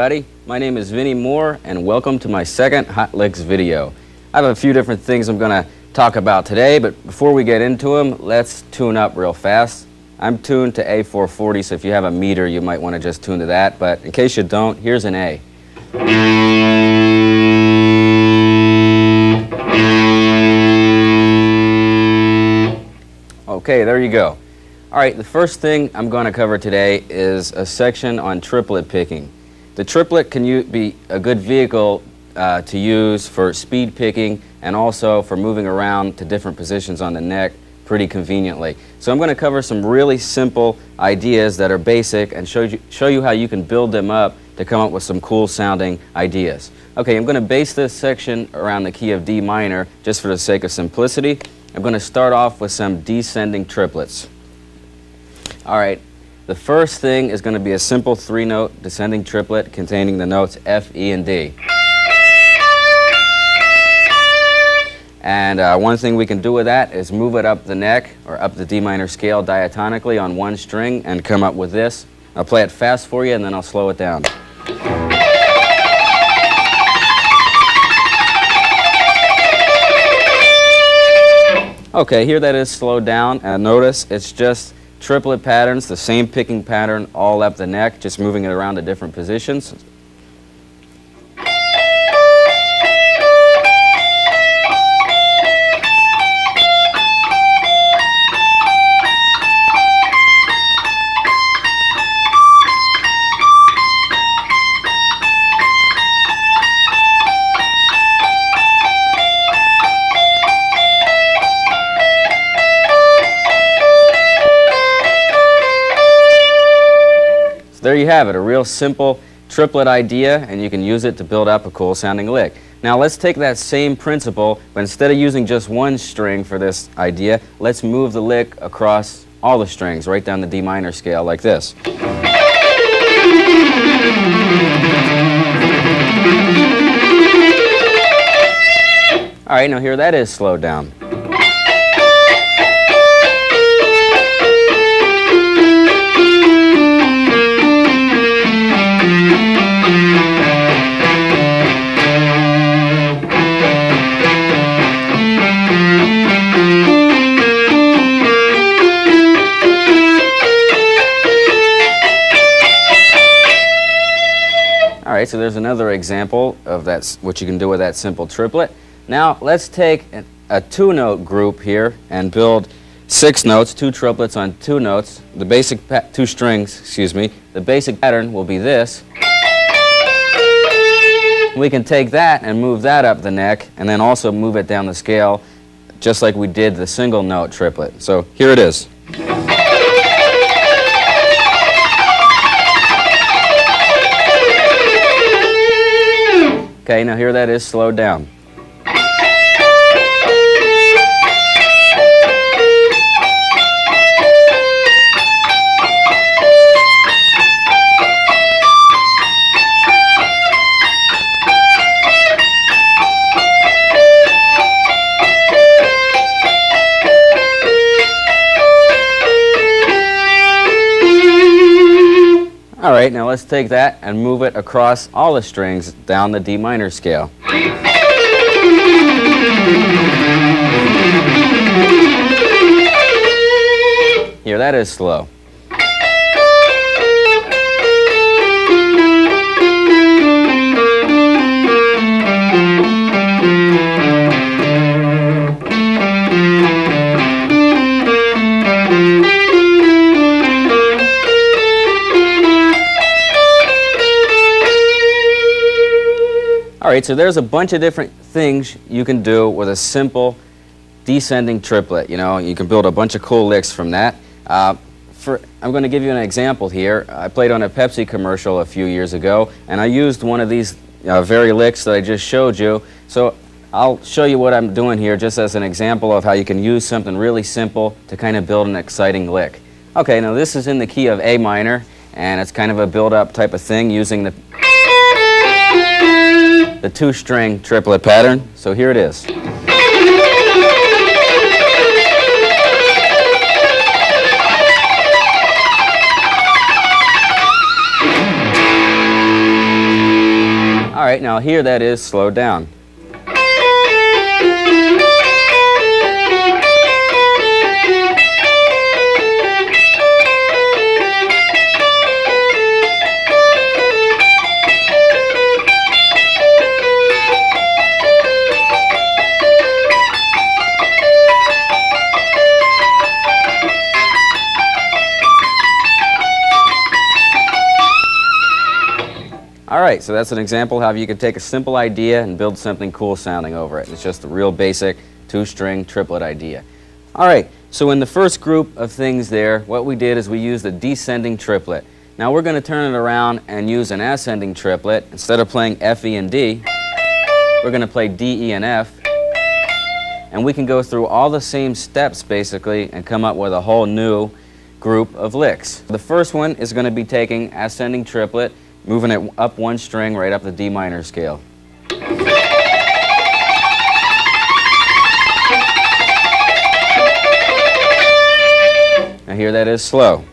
everybody. My name is Vinnie Moore and welcome to my second Hot Licks video. I have a few different things I'm going to talk about today, but before we get into them, let's tune up real fast. I'm tuned to A440, so if you have a meter you might want to just tune to that, but in case you don't, here's an A. Okay, there you go. Alright, the first thing I'm going to cover today is a section on triplet picking. The triplet can be a good vehicle to use for speed picking and also for moving around to different positions on the neck pretty conveniently. So I'm going to cover some really simple ideas that are basic and show you how you can build them up to come up with some cool sounding ideas. Okay, I'm going to base this section around the key of D minor just for the sake of simplicity. I'm going to start off with some descending triplets. Alright, the first thing is going to be a simple 3-note descending triplet containing the notes F, E, and D. And one thing we can do with that is move it up the neck or up the D minor scale diatonically on one string and come up with this. I'll play it fast for you and then I'll slow it down. Okay, here that is slowed down, and notice it's just triplet patterns, the same picking pattern all up the neck, just moving it around to different positions. There you have it, a real simple triplet idea, and you can use it to build up a cool sounding lick. Now let's take that same principle, but instead of using just one string for this idea, let's move the lick across all the strings, right down the D minor scale like this. Alright, now here that is slowed down. Alright, so there's another example of what you can do with that simple triplet. Now let's take a 2-note group here and build 6 notes, 2 triplets on 2 notes. The basic 2 strings, excuse me. The basic pattern will be this. We can take that and move that up the neck and then also move it down the scale just like we did the single note triplet. So here it is. Okay, now here that is slowed down. Alright, now let's take that and move it across all the strings down the D minor scale. Here, that is slow. Alright, so there's a bunch of different things you can do with a simple descending triplet. You know, you can build a bunch of cool licks from that. I'm going to give you an example here. I played on a Pepsi commercial a few years ago, and I used one of these very licks that I just showed you. So I'll show you what I'm doing here just as an example of how you can use something really simple to kind of build an exciting lick. Okay, now this is in the key of A minor, and it's kind of a build-up type of thing using the 2-string triplet pattern. So here it is. All right, now here that is slowed down. All right, so that's an example how you could take a simple idea and build something cool sounding over it. It's just a real basic two-string triplet idea. All right, so in the first group of things there, what we did is we used a descending triplet. Now we're going to turn it around and use an ascending triplet. Instead of playing F, E, and D, we're going to play D, E, and F. And we can go through all the same steps, basically, and come up with a whole new group of licks. The first one is going to be taking ascending triplet, moving it up one string right up the D minor scale. Now here that is slow.